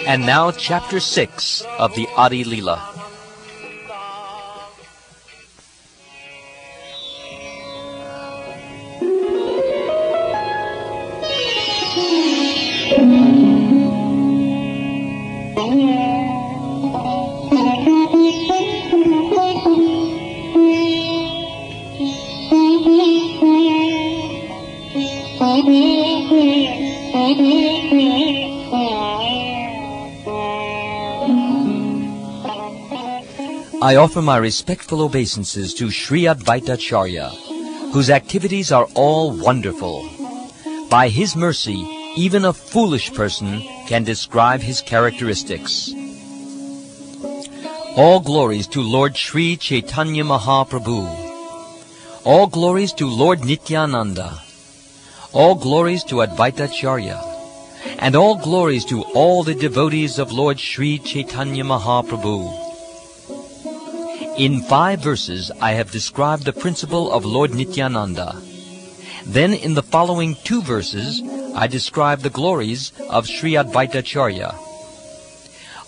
And now Chapter 6 of the Adi Leela. I offer my respectful obeisances to Sri Advaita Acarya, whose activities are all wonderful. By his mercy, even a foolish person can describe his characteristics. All glories to Lord Sri Caitanya Mahaprabhu. All glories to Lord Nityananda. All glories to Advaita Acarya. And all glories to all the devotees of Lord Sri Caitanya Mahaprabhu. In 5 verses, I have described the principle of Lord Nityananda. Then, in the following 2 verses, I describe the glories of Sri Advaita Acarya.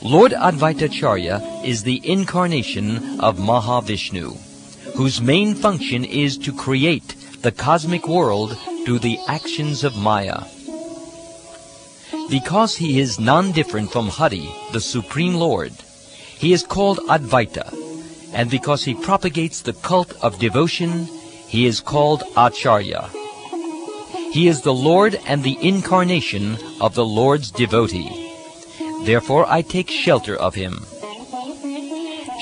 Lord Advaita Acarya is the incarnation of Mahavishnu, whose main function is to create the cosmic world through the actions of Maya. Because he is non-different from Hari, the Supreme Lord, he is called Advaita. And because he propagates the cult of devotion, he is called Acharya. He is the Lord and the incarnation of the Lord's devotee. Therefore I take shelter of him.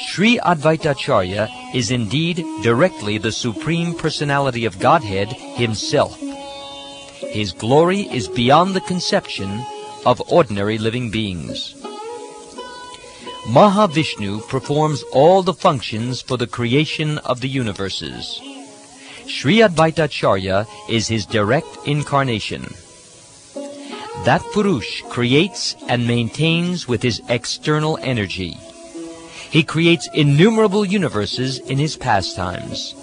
Sri Advaita Acarya is indeed directly the Supreme Personality of Godhead himself. His glory is beyond the conception of ordinary living beings. Mahavishnu performs all the functions for the creation of the universes. Sri Advaita Acarya is his direct incarnation. That Purush creates and maintains with his external energy. He creates innumerable universes in his pastimes.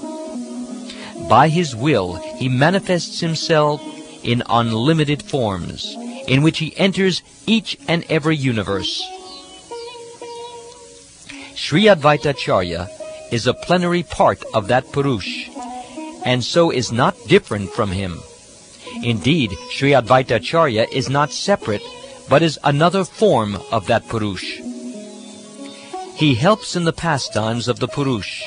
By his will, he manifests himself in unlimited forms, in which he enters each and every universe. Sri Advaita Acarya is a plenary part of that Purush, and so is not different from him. Indeed, Sri Advaita Acarya is not separate, but is another form of that Purush. He helps in the pastimes of the Purush,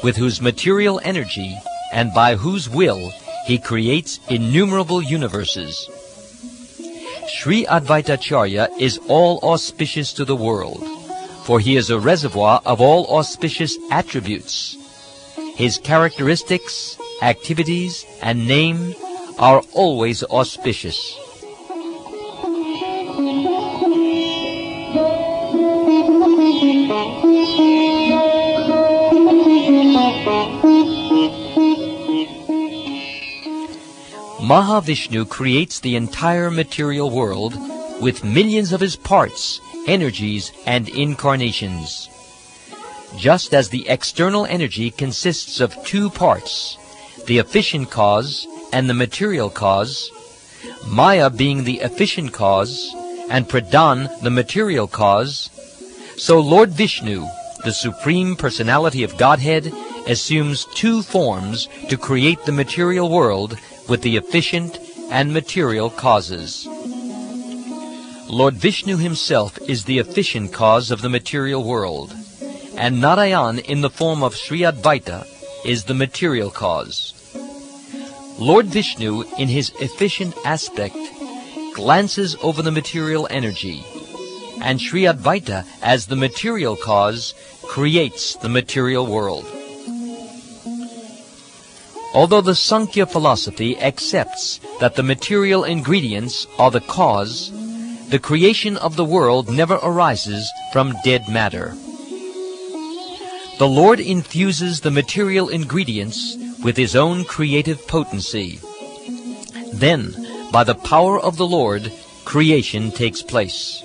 with whose material energy and by whose will he creates innumerable universes. Sri Advaita Acarya is all auspicious to the world, for he is a reservoir of all auspicious attributes. His characteristics, activities, and name are always auspicious. Mahavishnu creates the entire material world with millions of his parts, energies, and incarnations. Just as the external energy consists of 2 parts, the efficient cause and the material cause, Maya being the efficient cause and Pradhan the material cause, so Lord Vishnu, the Supreme Personality of Godhead, assumes 2 forms to create the material world with the efficient and material causes. Lord Vishnu himself is the efficient cause of the material world, and Narayan in the form of Sri Advaita is the material cause. Lord Vishnu in his efficient aspect glances over the material energy, and Sri Advaita as the material cause creates the material world. Although the Sankhya philosophy accepts that the material ingredients are the cause, the creation of the world never arises from dead matter. The Lord infuses the material ingredients with his own creative potency. Then, by the power of the Lord, creation takes place.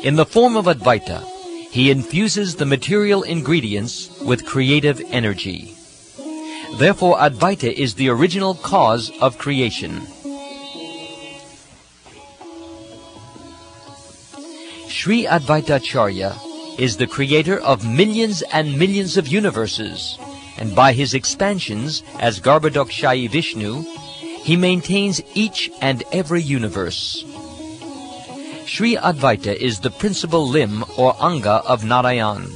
In the form of Advaita, he infuses the material ingredients with creative energy. Therefore, Advaita is the original cause of creation. Sri Advaita Acarya is the creator of millions and millions of universes, and by his expansions as Garbhodakshayi Vishnu, he maintains each and every universe. Sri Advaita is the principal limb or anga of Narayan.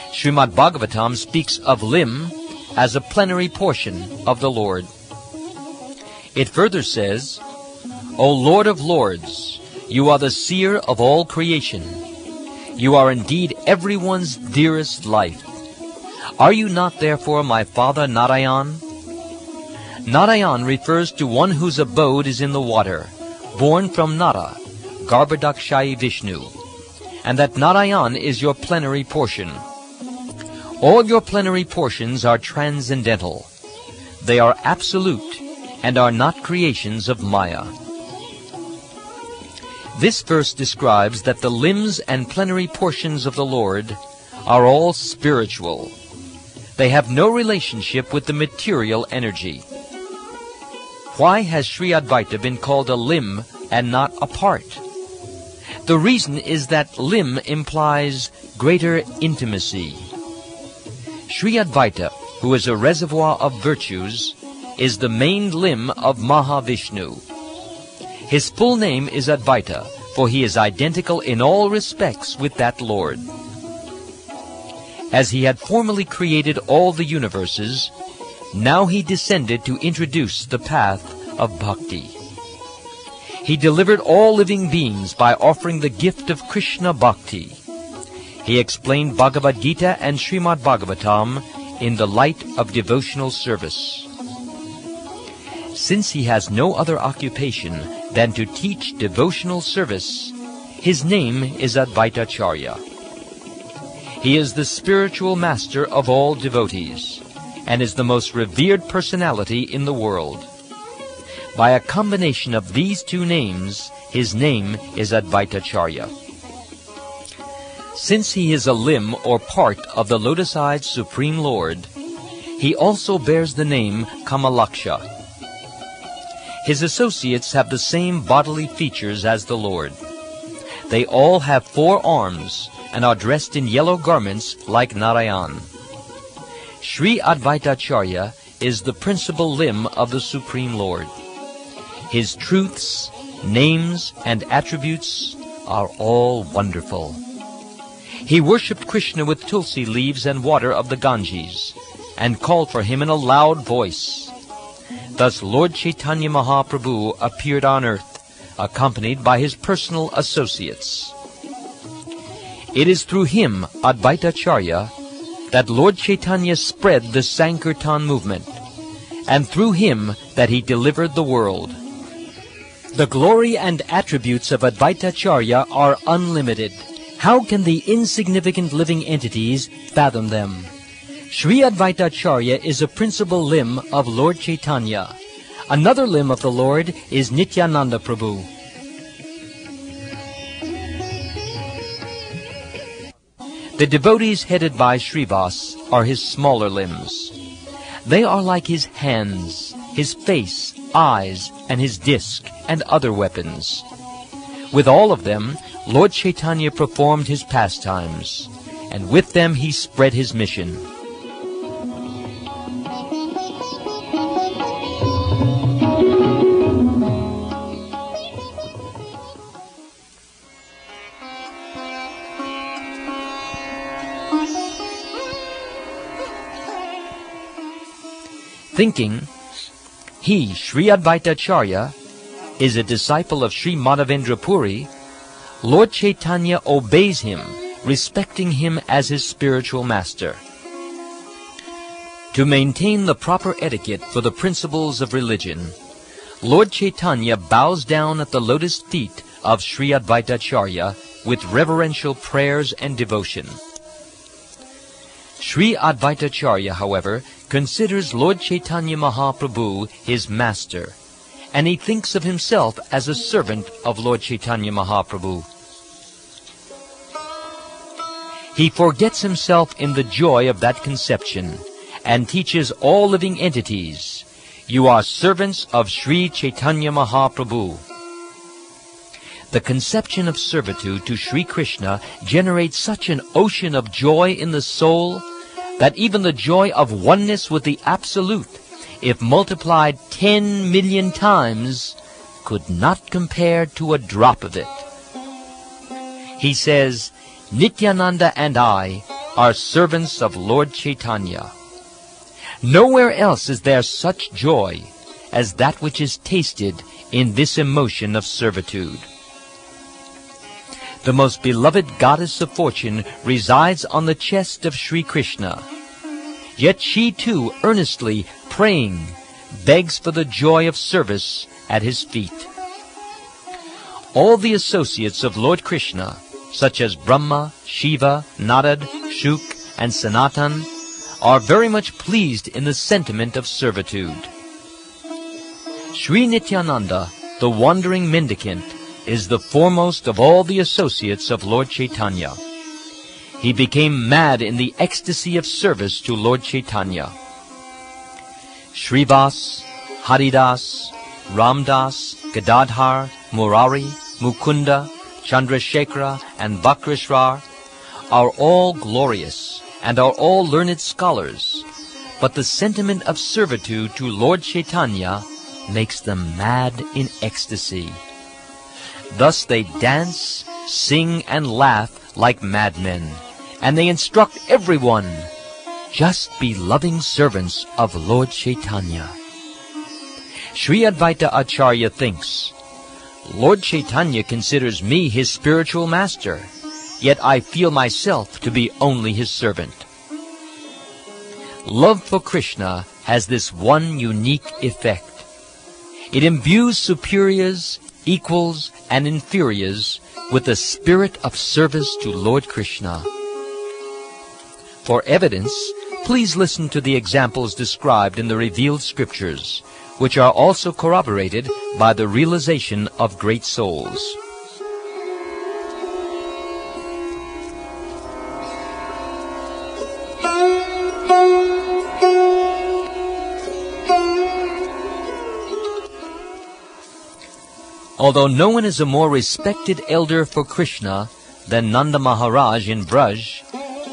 Srimad Bhagavatam speaks of limb as a plenary portion of the Lord. It further says, O Lord of Lords, you are the seer of all creation. You are indeed everyone's dearest life. Are you not therefore my father Narayan? Narayan refers to one whose abode is in the water, born from Nara, Garbhodakshayi Vishnu, and that Narayan is your plenary portion. All your plenary portions are transcendental. They are absolute and are not creations of Maya. This verse describes that the limbs and plenary portions of the Lord are all spiritual. They have no relationship with the material energy. Why has Sri Advaita been called a limb and not a part? The reason is that limb implies greater intimacy. Sri Advaita, who is a reservoir of virtues, is the main limb of Mahavishnu. His full name is Advaita, for he is identical in all respects with that Lord. As he had formerly created all the universes, now he descended to introduce the path of bhakti. He delivered all living beings by offering the gift of Krishna Bhakti. He explained Bhagavad Gita and Srimad Bhagavatam in the light of devotional service. Since he has no other occupation than to teach devotional service, his name is Advaita Acarya. He is the spiritual master of all devotees, and is the most revered personality in the world. By a combination of these two names, his name is Advaita Acarya. Since he is a limb or part of the lotus-eyed Supreme Lord, he also bears the name Kamalaksha. His associates have the same bodily features as the Lord. They all have 4 arms and are dressed in yellow garments like Narayan. Sri Advaita Acarya is the principal limb of the Supreme Lord. His truths, names, and attributes are all wonderful. He worshipped Krishna with tulsi leaves and water of the Ganges, and called for him in a loud voice. Thus Lord Caitanya Mahaprabhu appeared on earth, accompanied by his personal associates. It is through him, Advaita Acarya, that Lord Caitanya spread the Sankirtan movement, and through him that he delivered the world. The glory and attributes of Advaita Acarya are unlimited. How can the insignificant living entities fathom them? Sri Advaita Acarya is a principal limb of Lord Caitanya. Another limb of the Lord is Nityananda Prabhu. The devotees headed by Srivas are his smaller limbs. They are like his hands, his face, eyes, and his disc, and other weapons. With all of them, Lord Caitanya performed his pastimes, and with them he spread his mission. Thinking he, Sri Advaita Acarya, is a disciple of Sri Madhavendra Puri, Lord Caitanya obeys him, respecting him as his spiritual master. To maintain the proper etiquette for the principles of religion, Lord Caitanya bows down at the lotus feet of Sri Advaita Acarya with reverential prayers and devotion. Sri Advaita Acarya, however, considers Lord Caitanya Mahaprabhu his master, and he thinks of himself as a servant of Lord Caitanya Mahaprabhu. He forgets himself in the joy of that conception and teaches all living entities, "You are servants of Sri Caitanya Mahaprabhu." The conception of servitude to Sri Krishna generates such an ocean of joy in the soul that even the joy of oneness with the Absolute, if multiplied 10 million times, could not compare to a drop of it. He says, "Nityananda and I are servants of Lord Chaitanya." Nowhere else is there such joy as that which is tasted in this emotion of servitude. The most beloved goddess of fortune resides on the chest of Sri Krishna. Yet she too, earnestly praying, begs for the joy of service at his feet. All the associates of Lord Krishna, such as Brahma, Shiva, Narad, Shuk, and Sanatan, are very much pleased in the sentiment of servitude. Sri Nityananda, the wandering mendicant, is the foremost of all the associates of Lord Chaitanya. He became mad in the ecstasy of service to Lord Chaitanya. Srivas, Haridas, Ramdas, Gadadhar, Murari, Mukunda, Chandrasekhara, and Vakreshwar are all glorious and are all learned scholars, but the sentiment of servitude to Lord Chaitanya makes them mad in ecstasy. Thus they dance, sing, and laugh like madmen, and they instruct everyone, "Just be loving servants of Lord Chaitanya." Sri Advaita Acarya thinks, "Lord Chaitanya considers me his spiritual master, yet I feel myself to be only his servant." Love for Krishna has this one unique effect. It imbues superiors, equals, and inferiors with the spirit of service to Lord Krishna. For evidence, please listen to the examples described in the revealed scriptures, which are also corroborated by the realization of great souls. Although no one is a more respected elder for Krishna than Nanda Maharaj in Braj,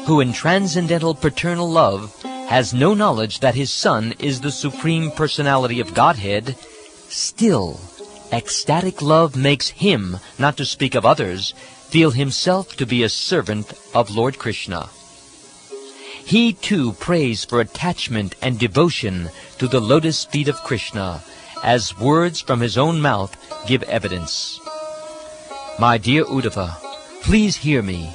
who in transcendental paternal love has no knowledge that his son is the Supreme Personality of Godhead, still ecstatic love makes him, not to speak of others, feel himself to be a servant of Lord Krishna. He too prays for attachment and devotion to the lotus feet of Krishna, as words from his own mouth give evidence. "My dear Uddhava, please hear me.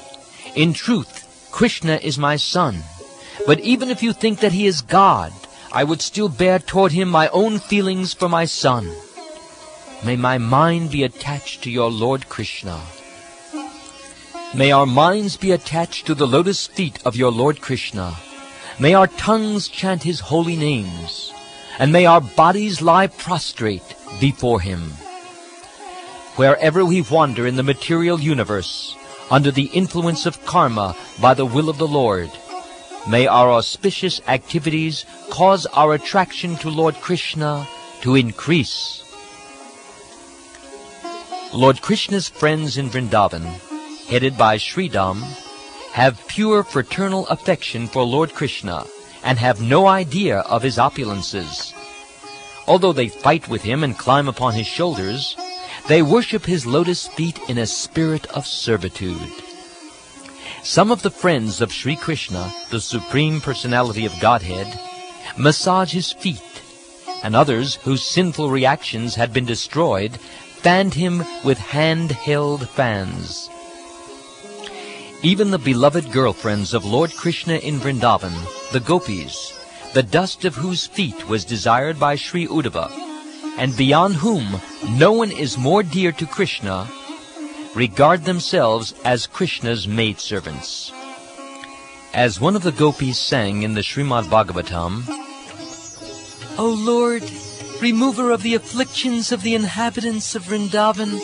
In truth, Krishna is my son. But even if you think that he is God, I would still bear toward him my own feelings for my son. May my mind be attached to your Lord Krishna. May our minds be attached to the lotus feet of your Lord Krishna. May our tongues chant his holy names, and may our bodies lie prostrate before him. Wherever we wander in the material universe, under the influence of karma by the will of the Lord, may our auspicious activities cause our attraction to Lord Krishna to increase." Lord Krishna's friends in Vrindavan, headed by Sridham, have pure fraternal affection for Lord Krishna and have no idea of his opulences. Although they fight with him and climb upon his shoulders, they worship his lotus feet in a spirit of servitude. Some of the friends of Sri Krishna, the Supreme Personality of Godhead, massage his feet, and others whose sinful reactions had been destroyed fanned him with hand-held fans. Even the beloved girlfriends of Lord Krishna in Vrindavan, the gopis, the dust of whose feet was desired by Sri Uddhava, and beyond whom no one is more dear to Krishna, regard themselves as Krishna's maidservants. As one of the gopis sang in the Srimad Bhagavatam, "O Lord, remover of the afflictions of the inhabitants of Vrindavan,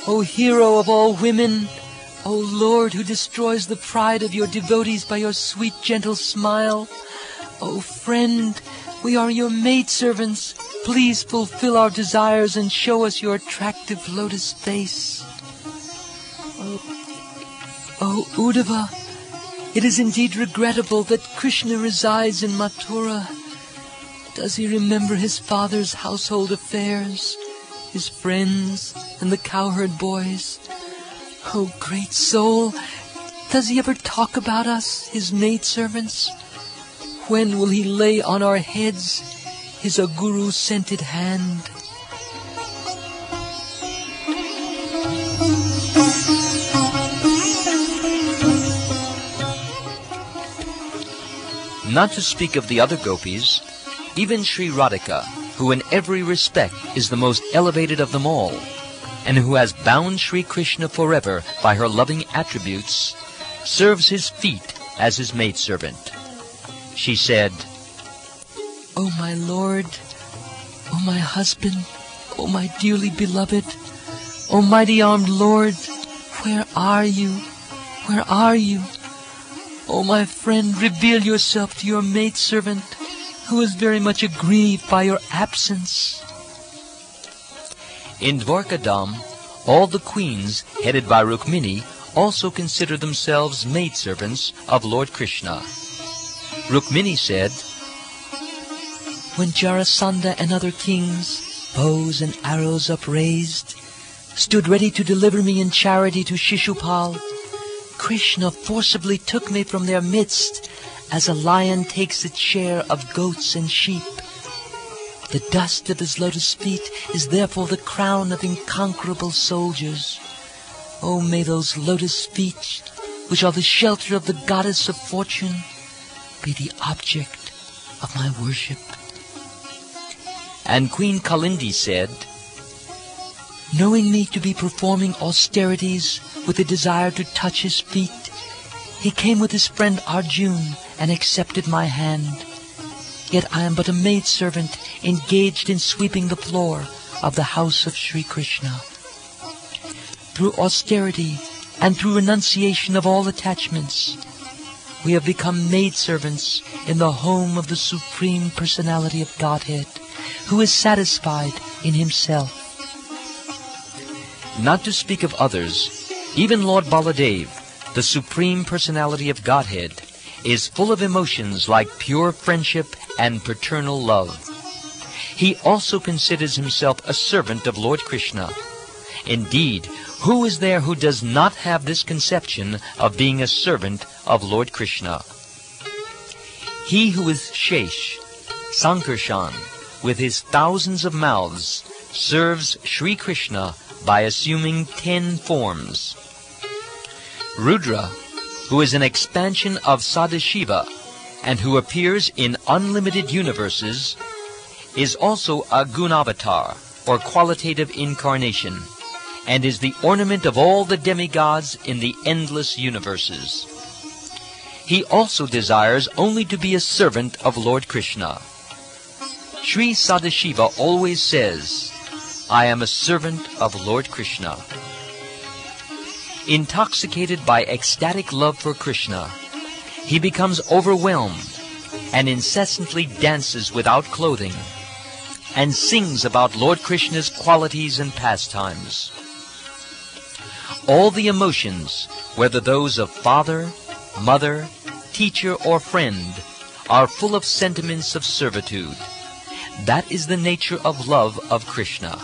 O hero of all women, O Lord, who destroys the pride of your devotees by your sweet, gentle smile. O friend, we are your maidservants. Please fulfill our desires and show us your attractive lotus face. O Uddhava, it is indeed regrettable that Krishna resides in Mathura. Does he remember his father's household affairs, his friends, and the cowherd boys? O great soul, does he ever talk about us, his maidservants? When will he lay on our heads his aguru-scented hand? Not to speak of the other gopis, even Sri Radhika, who in every respect is the most elevated of them all, and who has bound Sri Krishna forever by her loving attributes, serves his feet as his maidservant. She said, O my Lord, O my husband, O my dearly beloved, O mighty-armed Lord, where are you? Where are you? O my friend, reveal yourself to your maidservant, who is very much aggrieved by your absence. In Dwarkadam, all the queens, headed by Rukmini, also consider themselves maidservants of Lord Krishna. Rukmini said, When Jarasandha and other kings, bows and arrows upraised, stood ready to deliver me in charity to Shishupal, Krishna forcibly took me from their midst, as a lion takes its share of goats and sheep. The dust of his lotus feet is therefore the crown of inconquerable soldiers. Oh, may those lotus feet, which are the shelter of the goddess of fortune, be the object of my worship. And Queen Kalindi said, Knowing me to be performing austerities with a desire to touch his feet, he came with his friend Arjun and accepted my hand. Yet I am but a maidservant engaged in sweeping the floor of the house of Sri Krishna. Through austerity and through renunciation of all attachments, we have become maidservants in the home of the Supreme Personality of Godhead, who is satisfied in himself. Not to speak of others, even Lord Baladev, the Supreme Personality of Godhead, is full of emotions like pure friendship and paternal love. He also considers himself a servant of Lord Krishna. Indeed, who is there who does not have this conception of being a servant of Lord Krishna? He who is Shesh, Sankarshan, with his thousands of mouths, serves Sri Krishna by assuming 10 forms. Rudra, who is an expansion of Sadashiva and who appears in unlimited universes, is also a Gunavatar, or qualitative incarnation, and is the ornament of all the demigods in the endless universes. He also desires only to be a servant of Lord Krishna. Sri Sadashiva always says, I am a servant of Lord Krishna. Intoxicated by ecstatic love for Krishna, he becomes overwhelmed and incessantly dances without clothing and sings about Lord Krishna's qualities and pastimes. All the emotions, whether those of father, mother, teacher, or friend, are full of sentiments of servitude. That is the nature of love of Krishna.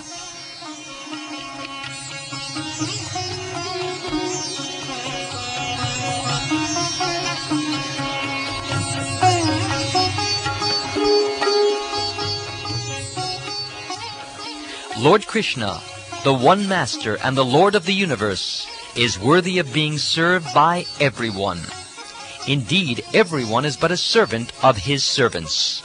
Lord Krishna, the one Master and the Lord of the universe, is worthy of being served by everyone. Indeed, everyone is but a servant of his servants.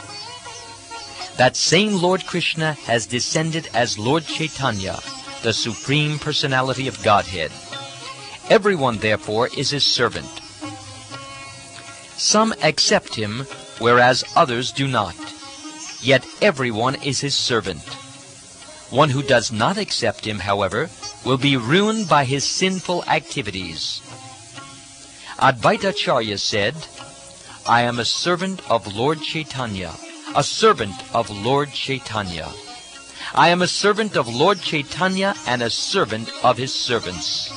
That same Lord Krishna has descended as Lord Caitanya, the Supreme Personality of Godhead. Everyone, therefore, is his servant. Some accept him, whereas others do not. Yet everyone is his servant. One who does not accept him, however, will be ruined by his sinful activities. Advaita Acarya said, "I am a servant of Lord Caitanya, a servant of Lord Caitanya. I am a servant of Lord Caitanya and a servant of his servants."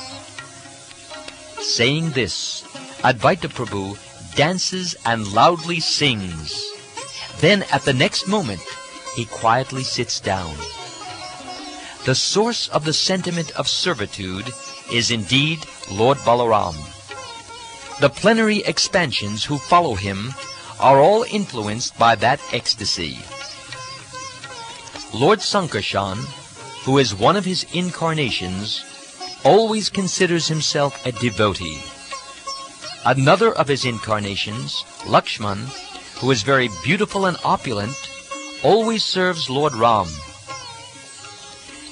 Saying this, Advaita Prabhu dances and loudly sings. Then at the next moment, he quietly sits down. The source of the sentiment of servitude is indeed Lord Balaram. The plenary expansions who follow him are all influenced by that ecstasy. Lord Sankarshan, who is one of his incarnations, always considers himself a devotee. Another of his incarnations, Lakshman, who is very beautiful and opulent, always serves Lord Ram.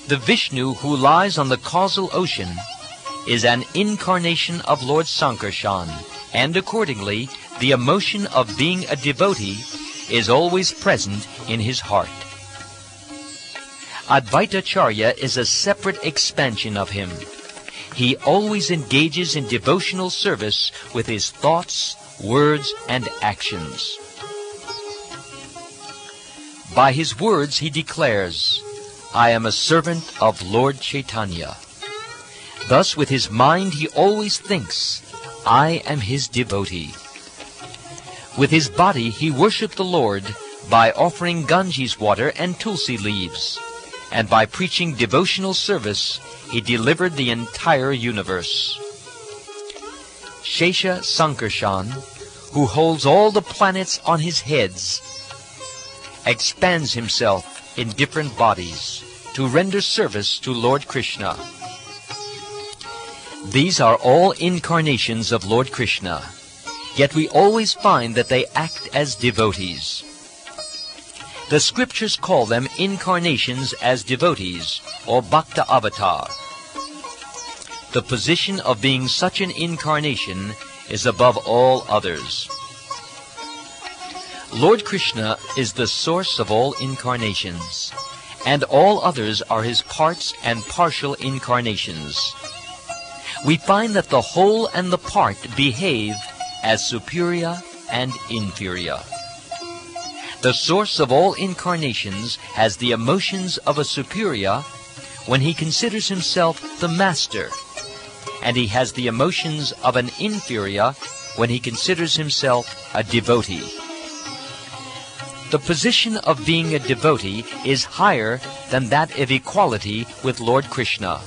The Vishnu who lies on the causal ocean is an incarnation of Lord Sankarshan, and accordingly, the emotion of being a devotee is always present in his heart. Advaita Acarya is a separate expansion of him. He always engages in devotional service with his thoughts, words, and actions. By his words he declares, "I am a servant of Lord Caitanya." Thus with his mind he always thinks, "I am his devotee." With his body he worshipped the Lord by offering Ganges water and tulsi leaves, and by preaching devotional service he delivered the entire universe. Shesha Sankarshan, who holds all the planets on his heads, expands himself in different bodies to render service to Lord Krishna. These are all incarnations of Lord Krishna, yet we always find that they act as devotees. The scriptures call them incarnations as devotees, or Bhakta Avatar. The position of being such an incarnation is above all others. Lord Krishna is the source of all incarnations, and all others are his parts and partial incarnations. We find that the whole and the part behave as superior and inferior. The source of all incarnations has the emotions of a superior when he considers himself the master, and he has the emotions of an inferior when he considers himself a devotee. The position of being a devotee is higher than that of equality with Lord Krishna,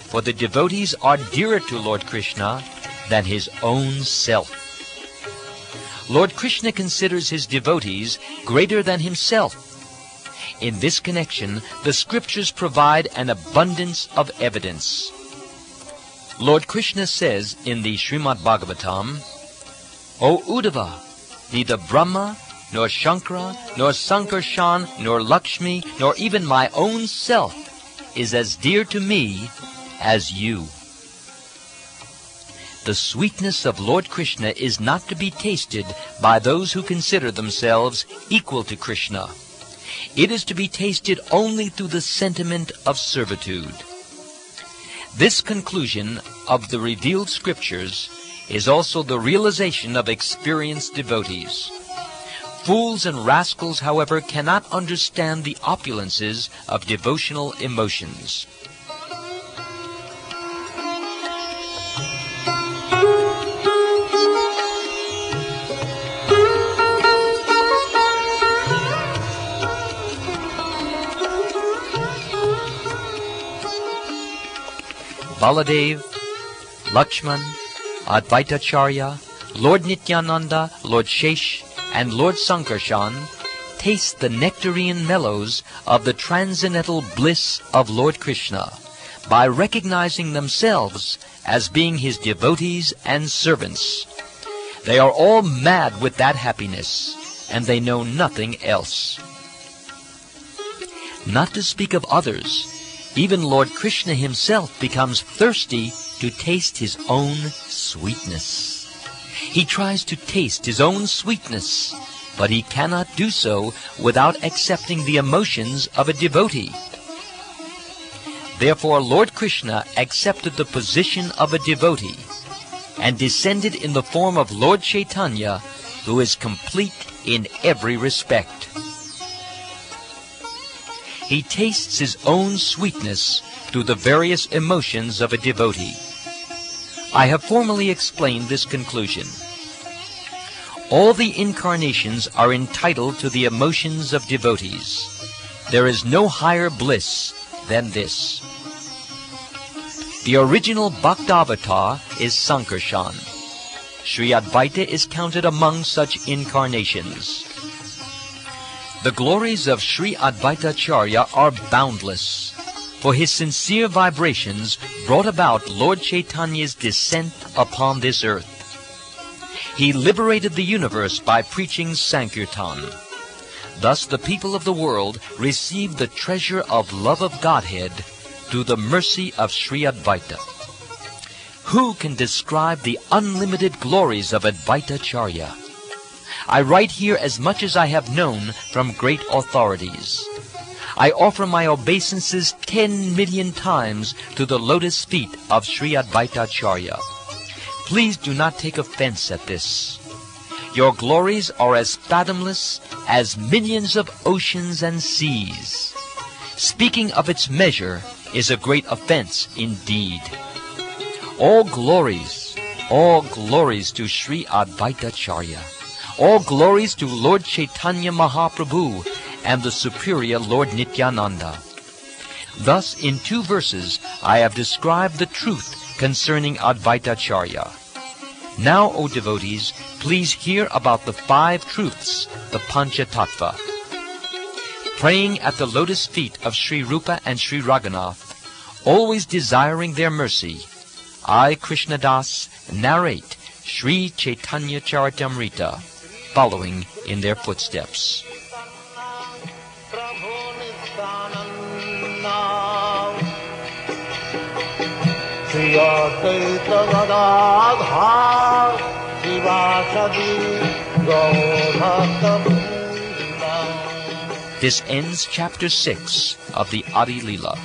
for the devotees are dearer to Lord Krishna than his own self. Lord Krishna considers his devotees greater than himself. In this connection, the scriptures provide an abundance of evidence. Lord Krishna says in the Srimad Bhagavatam, "O Uddhava, neither Brahma, nor Shankara, nor Sankarshan, nor Lakshmi, nor even my own self is as dear to me as you." The sweetness of Lord Krishna is not to be tasted by those who consider themselves equal to Krishna. It is to be tasted only through the sentiment of servitude. This conclusion of the revealed scriptures is also the realization of experienced devotees. Fools and rascals, however, cannot understand the opulences of devotional emotions. Baladev, Lakshman, Advaita Acarya, Lord Nityananda, Lord Shesh, and Lord Sankarshan taste the nectarian mellows of the transcendental bliss of Lord Krishna by recognizing themselves as being his devotees and servants. They are all mad with that happiness, and they know nothing else. Not to speak of others, even Lord Krishna himself becomes thirsty to taste his own sweetness. He tries to taste his own sweetness, but he cannot do so without accepting the emotions of a devotee. Therefore, Lord Krishna accepted the position of a devotee. and descended in the form of Lord Caitanya, who is complete in every respect. He tastes his own sweetness through the various emotions of a devotee. I have formally explained this conclusion. All the incarnations are entitled to the emotions of devotees. There is no higher bliss than this. The original Bhaktavatar is Sankarshan. Sri Advaita is counted among such incarnations. The glories of Sri Advaita Acarya are boundless, for his sincere vibrations brought about Lord Chaitanya's descent upon this earth. He liberated the universe by preaching Sankirtan. Thus the people of the world received the treasure of love of Godhead through the mercy of Sri Advaita. Who can describe the unlimited glories of Advaita Acarya? I write here as much as I have known from great authorities. I offer my obeisances 10 million times to the lotus feet of Sri Advaita Acarya. Please do not take offense at this. Your glories are as fathomless as millions of oceans and seas. Speaking of its measure is a great offense indeed. All glories to Sri Advaita Acarya. All glories to Lord Chaitanya Mahaprabhu and the superior Lord Nityananda. Thus, in 2 verses, I have described the truth concerning Advaita Acarya. Now, O devotees, please hear about the 5 truths, the Panchatattva. Praying at the lotus feet of Sri Rupa and Sri Raghunath, always desiring their mercy, I, Krishnadas, narrate Sri Caitanya caritamrta, following in their footsteps. This ends chapter 6 of the Adi Leela.